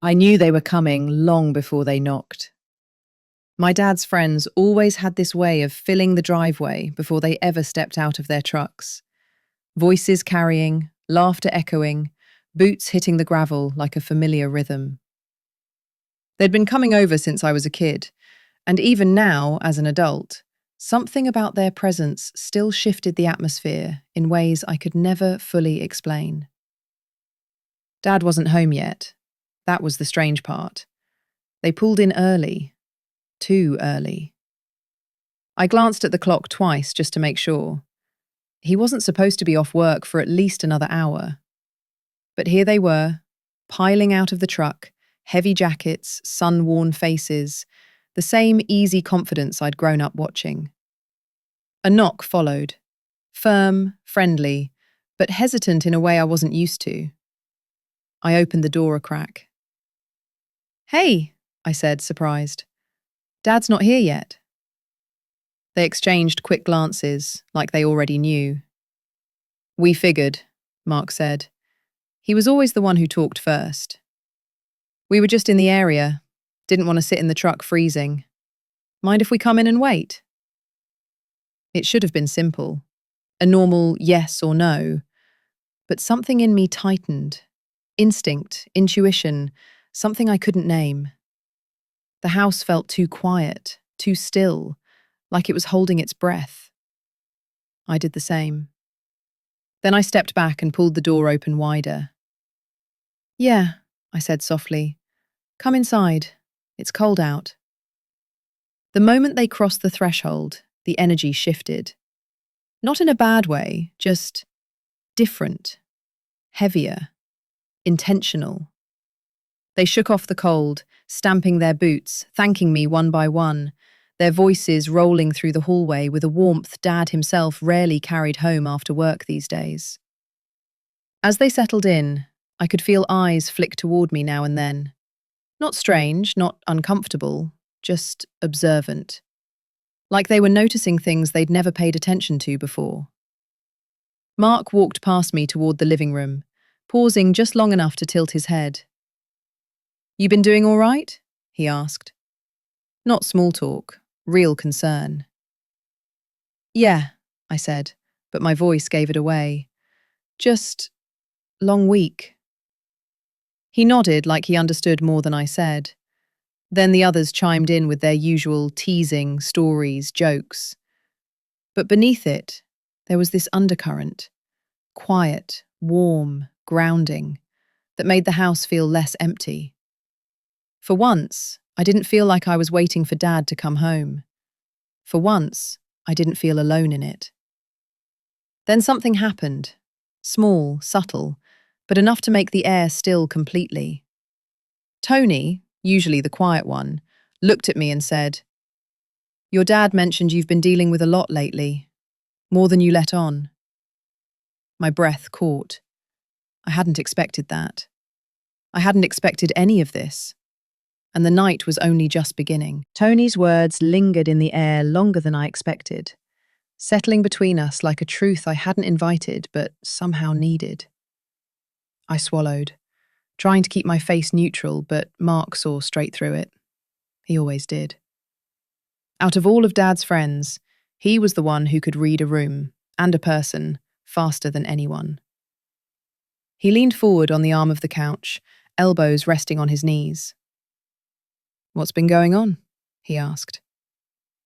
I knew they were coming long before they knocked. My dad's friends always had this way of filling the driveway before they ever stepped out of their trucks. Voices carrying, laughter echoing, boots hitting the gravel like a familiar rhythm. They'd been coming over since I was a kid, and even now, as an adult, something about their presence still shifted the atmosphere in ways I could never fully explain. Dad wasn't home yet. That was the strange part. They pulled in early. Too early. I glanced at the clock twice just to make sure. He wasn't supposed to be off work for at least another hour. But here they were, piling out of the truck, heavy jackets, sun-worn faces, the same easy confidence I'd grown up watching. A knock followed, firm, friendly, but hesitant in a way I wasn't used to. I opened the door a crack. "Hey," I said, surprised. "Dad's not here yet." They exchanged quick glances, like they already knew. "We figured," Mark said. He was always the one who talked first. "We were just in the area. Didn't want to sit in the truck freezing. Mind if we come in and wait?" It should have been simple. A normal yes or no. But something in me tightened. Instinct, intuition, something I couldn't name. The house felt too quiet, too still, like it was holding its breath. I did the same. Then I stepped back and pulled the door open wider. "Yeah," I said softly. "Come inside. It's cold out." The moment they crossed the threshold, the energy shifted. Not in a bad way, just different, heavier, intentional. They shook off the cold, stamping their boots, thanking me one by one, their voices rolling through the hallway with a warmth Dad himself rarely carried home after work these days. As they settled in, I could feel eyes flick toward me now and then. Not strange, not uncomfortable, just observant. Like they were noticing things they'd never paid attention to before. Mark walked past me toward the living room, pausing just long enough to tilt his head. "You been doing all right?" he asked. Not small talk, real concern. "Yeah," I said, but my voice gave it away. "Just long week." He nodded like he understood more than I said. Then the others chimed in with their usual teasing, stories, jokes. But beneath it, there was this undercurrent, quiet, warm, grounding, that made the house feel less empty. For once, I didn't feel like I was waiting for Dad to come home. For once, I didn't feel alone in it. Then something happened. Small, subtle, but enough to make the air still completely. Tony, usually the quiet one, looked at me and said, "Your dad mentioned you've been dealing with a lot lately. More than you let on." My breath caught. I hadn't expected that. I hadn't expected any of this. And the night was only just beginning. Tony's words lingered in the air longer than I expected, settling between us like a truth I hadn't invited but somehow needed. I swallowed, trying to keep my face neutral, but Mark saw straight through it. He always did. Out of all of Dad's friends, he was the one who could read a room, and a person, faster than anyone. He leaned forward on the arm of the couch, elbows resting on his knees. "What's been going on?" he asked.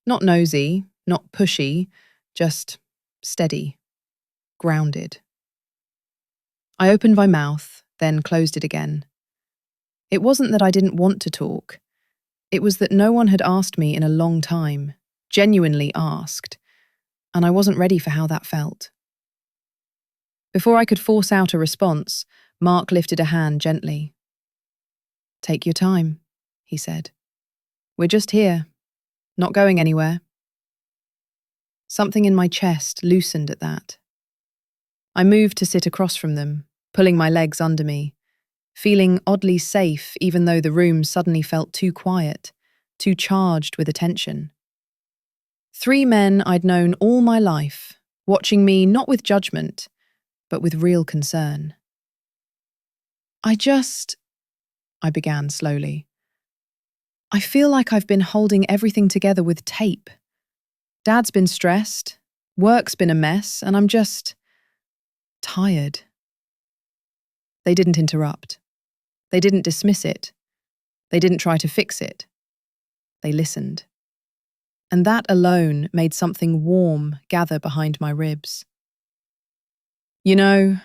Not nosy, not pushy, just steady, grounded. I opened my mouth, then closed it again. It wasn't that I didn't want to talk. It was that no one had asked me in a long time, genuinely asked, and I wasn't ready for how that felt. Before I could force out a response, Mark lifted a hand gently. "Take your time," he said. "We're just here, not going anywhere." Something in my chest loosened at that. I moved to sit across from them, pulling my legs under me, feeling oddly safe even though the room suddenly felt too quiet, too charged with attention. 3 men I'd known all my life, watching me not with judgment, but with real concern. I began slowly. I feel like I've been holding everything together with tape. Dad's been stressed, work's been a mess, and I'm just tired. They didn't interrupt. They didn't dismiss it. They didn't try to fix it. They listened. And that alone made something warm gather behind my ribs. You know,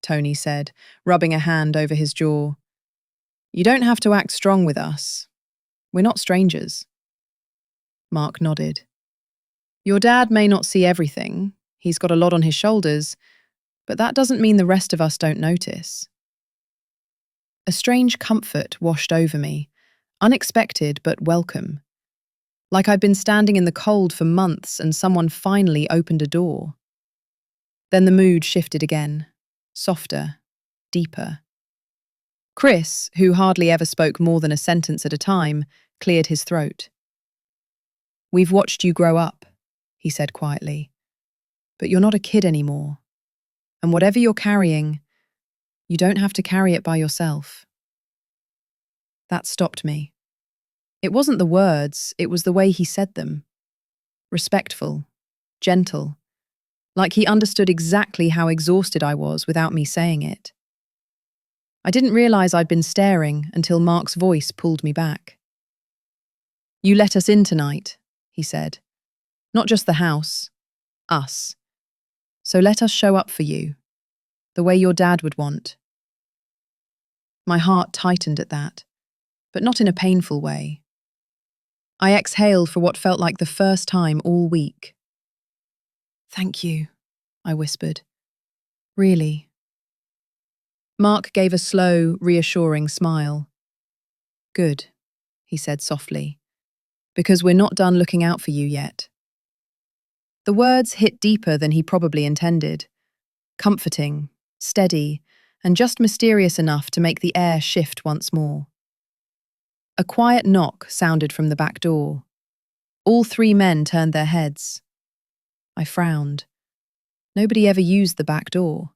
Tony said, rubbing a hand over his jaw, you don't have to act strong with us. We're not strangers. Mark nodded. Your dad may not see everything. He's got a lot on his shoulders, but that doesn't mean the rest of us don't notice. A strange comfort washed over me, unexpected but welcome. Like I'd been standing in the cold for months and someone finally opened a door. Then the mood shifted again, softer, deeper. Chris, who hardly ever spoke more than a sentence at a time, cleared his throat. We've watched you grow up, he said quietly, but you're not a kid anymore. And whatever you're carrying, you don't have to carry it by yourself. That stopped me. It wasn't the words, it was the way he said them. Respectful, gentle, like he understood exactly how exhausted I was without me saying it. I didn't realize I'd been staring until Mark's voice pulled me back. You let us in tonight, he said. Not just the house, us. So let us show up for you, the way your dad would want. My heart tightened at that, but not in a painful way. I exhaled for what felt like the first time all week. Thank you, I whispered. Really. Mark gave a slow, reassuring smile. Good, he said softly, because we're not done looking out for you yet. The words hit deeper than he probably intended, comforting, steady, and just mysterious enough to make the air shift once more. A quiet knock sounded from the back door. All three men turned their heads. I frowned. Nobody ever used the back door.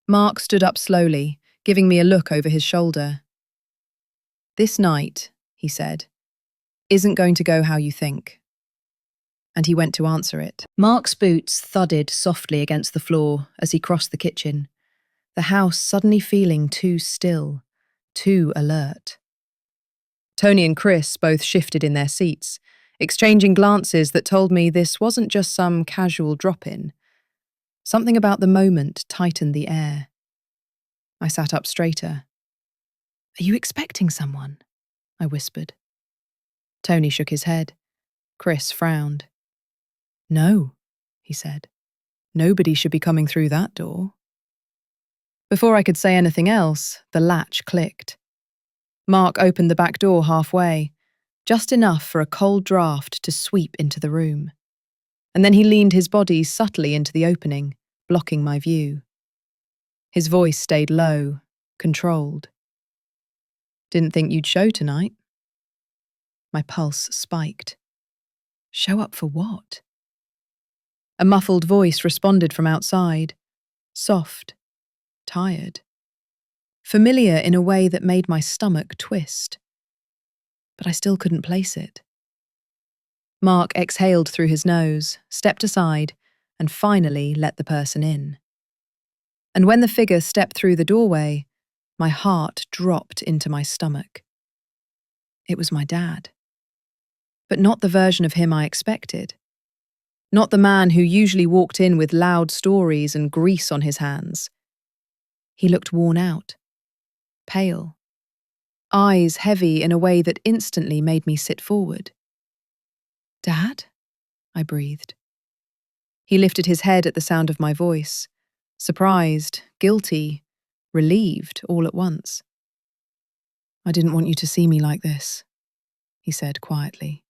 Mark stood up slowly, giving me a look over his shoulder. This night, he said, isn't going to go how you think. And he went to answer it. Mark's boots thudded softly against the floor as he crossed the kitchen, the house suddenly feeling too still, too alert. Tony and Chris both shifted in their seats, exchanging glances that told me this wasn't just some casual drop-in. Something about the moment tightened the air. I sat up straighter. Are you expecting someone? I whispered. Tony shook his head. Chris frowned. No, he said. Nobody should be coming through that door. Before I could say anything else, the latch clicked. Mark opened the back door halfway, just enough for a cold draft to sweep into the room. And then he leaned his body subtly into the opening, blocking my view. His voice stayed low, controlled. Didn't think you'd show tonight. My pulse spiked. Show up for what? A muffled voice responded from outside, soft, tired, familiar in a way that made my stomach twist. But I still couldn't place it. Mark exhaled through his nose, stepped aside, and finally let the person in. And when the figure stepped through the doorway, my heart dropped into my stomach. It was my dad. But not the version of him I expected. Not the man who usually walked in with loud stories and grease on his hands. He looked worn out, pale, eyes heavy in a way that instantly made me sit forward. Dad? I breathed. He lifted his head at the sound of my voice, surprised, guilty, relieved all at once. I didn't want you to see me like this, he said quietly.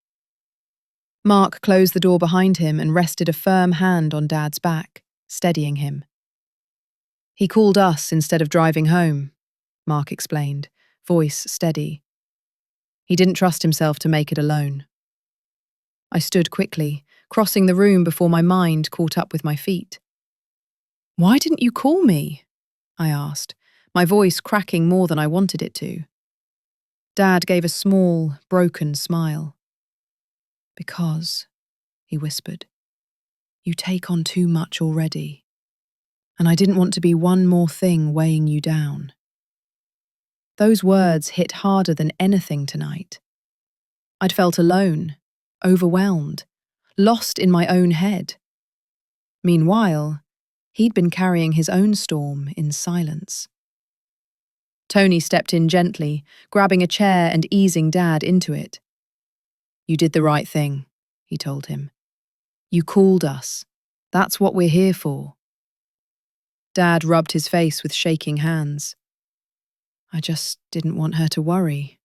Mark closed the door behind him and rested a firm hand on Dad's back, steadying him. He called us instead of driving home, Mark explained, voice steady. He didn't trust himself to make it alone. I stood quickly, crossing the room before my mind caught up with my feet. Why didn't you call me? I asked, my voice cracking more than I wanted it to. Dad gave a small, broken smile. "Because," he whispered, "you take on too much already, and I didn't want to be one more thing weighing you down." Those words hit harder than anything tonight. I'd felt alone, overwhelmed, lost in my own head. Meanwhile, he'd been carrying his own storm in silence. Tony stepped in gently, grabbing a chair and easing Dad into it. "You did the right thing," he told him. "You called us. That's what we're here for." Dad rubbed his face with shaking hands. "I just didn't want her to worry."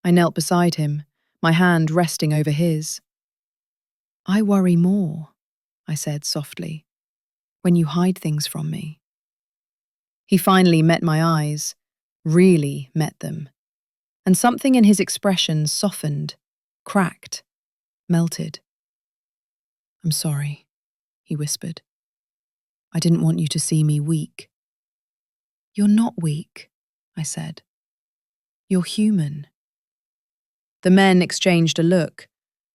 I knelt beside him, my hand resting over his. "I worry more," I said softly, "when you hide things from me." He finally met my eyes, really met them, and something in his expression softened, cracked, melted. "I'm sorry," he whispered. "I didn't want you to see me weak." "You're not weak," I said. "You're human." The men exchanged a look,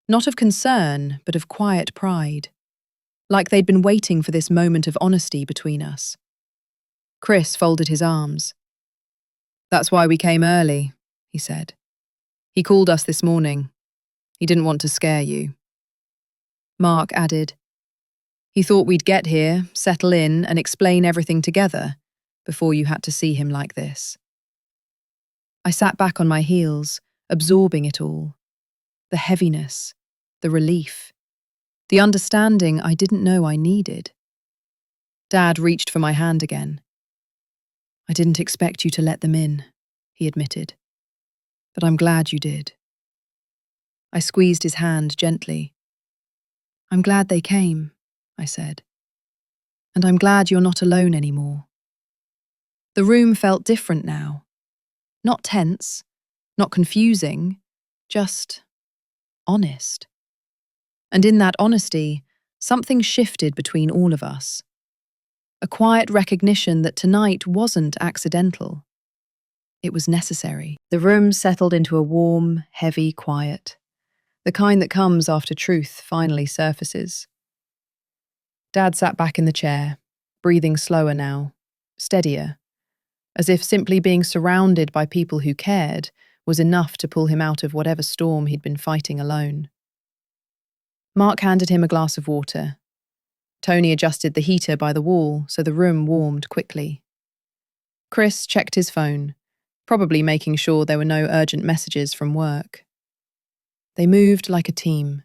not of concern, but of quiet pride, like they'd been waiting for this moment of honesty between us. Chris folded his arms. "That's why we came early," he said. "He called us this morning. He didn't want to scare you." Mark added, "He thought we'd get here, settle in, and explain everything together before you had to see him like this." I sat back on my heels, absorbing it all. The heaviness, the relief, the understanding I didn't know I needed. Dad reached for my hand again. "I didn't expect you to let them in," he admitted. "But I'm glad you did." I squeezed his hand gently. "I'm glad they came," I said. "And I'm glad you're not alone anymore." The room felt different now. Not tense, not confusing, just honest. And in that honesty, something shifted between all of us. A quiet recognition that tonight wasn't accidental. It was necessary. The room settled into a warm, heavy quiet, the kind that comes after truth finally surfaces. Dad sat back in the chair, breathing slower now, steadier, as if simply being surrounded by people who cared was enough to pull him out of whatever storm he'd been fighting alone. Mark handed him a glass of water. Tony adjusted the heater by the wall so the room warmed quickly. Chris checked his phone, probably making sure there were no urgent messages from work. They moved like a team,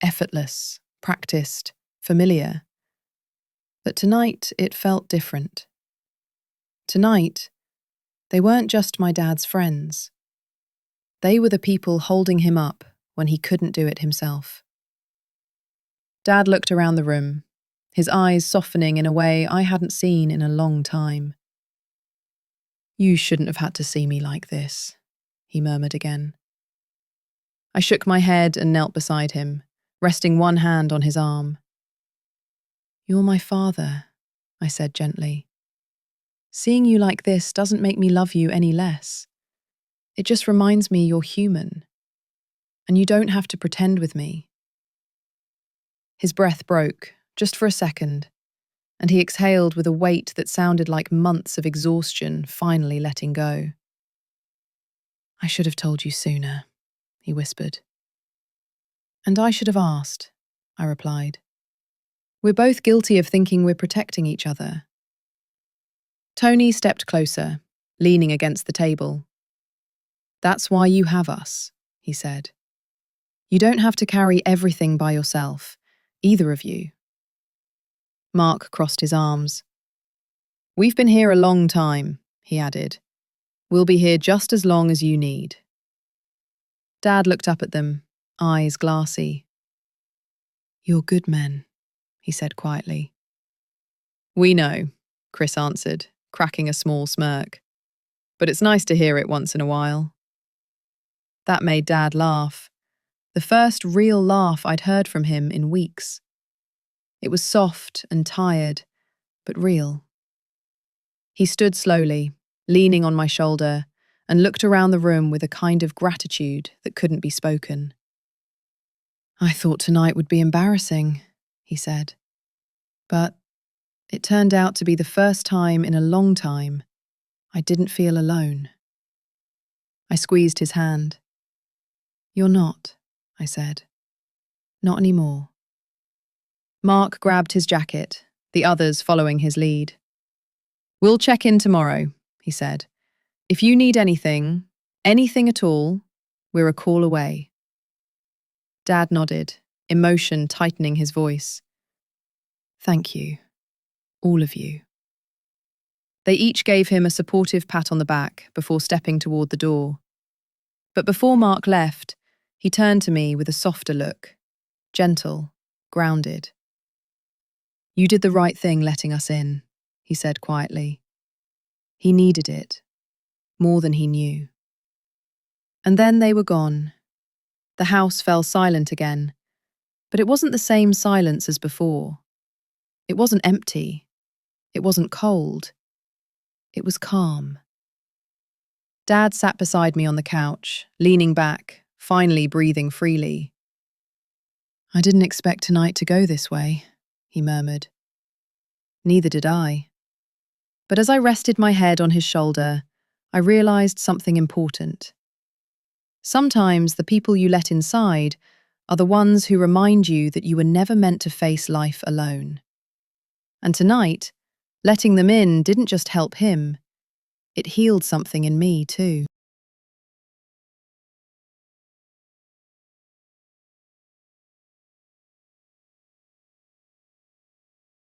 effortless, practiced, familiar. But tonight it felt different. Tonight, they weren't just my dad's friends. They were the people holding him up when he couldn't do it himself. Dad looked around the room, his eyes softening in a way I hadn't seen in a long time. "You shouldn't have had to see me like this," he murmured again. I shook my head and knelt beside him, resting one hand on his arm. "You're my father," I said gently. "Seeing you like this doesn't make me love you any less. It just reminds me you're human, and you don't have to pretend with me." His breath broke, just for a second, and he exhaled with a weight that sounded like months of exhaustion finally letting go. "I should have told you sooner," he whispered. "And I should have asked," I replied. "We're both guilty of thinking we're protecting each other." Tony stepped closer, leaning against the table. "That's why you have us," he said. "You don't have to carry everything by yourself, either of you." Mark crossed his arms. "We've been here a long time," he added. "We'll be here just as long as you need." Dad looked up at them, eyes glassy. "You're good men," he said quietly. "We know," Chris answered, cracking a small smirk. "But it's nice to hear it once in a while." That made Dad laugh. The first real laugh I'd heard from him in weeks. It was soft and tired, but real. He stood slowly, leaning on my shoulder, and looked around the room with a kind of gratitude that couldn't be spoken. "I thought tonight would be embarrassing," he said. But it turned out to be the first time in a long time I didn't feel alone. I squeezed his hand. "You're not," I said. "Not anymore." Mark grabbed his jacket, the others following his lead. "We'll check in tomorrow," he said. "If you need anything at all, we're a call away." Dad nodded, emotion tightening his voice. "Thank you, all of you." They each gave him a supportive pat on the back before stepping toward the door. But before Mark left, he turned to me with a softer look, gentle, grounded. "You did the right thing letting us in," he said quietly. He needed it, more than he knew. And then they were gone. The house fell silent again, but it wasn't the same silence as before. It wasn't empty. It wasn't cold. It was calm. Dad sat beside me on the couch, leaning back, finally breathing freely. "I didn't expect tonight to go this way," he murmured. Neither did I. But as I rested my head on his shoulder, I realized something important. Sometimes the people you let inside are the ones who remind you that you were never meant to face life alone. And tonight, letting them in didn't just help him, it healed something in me too.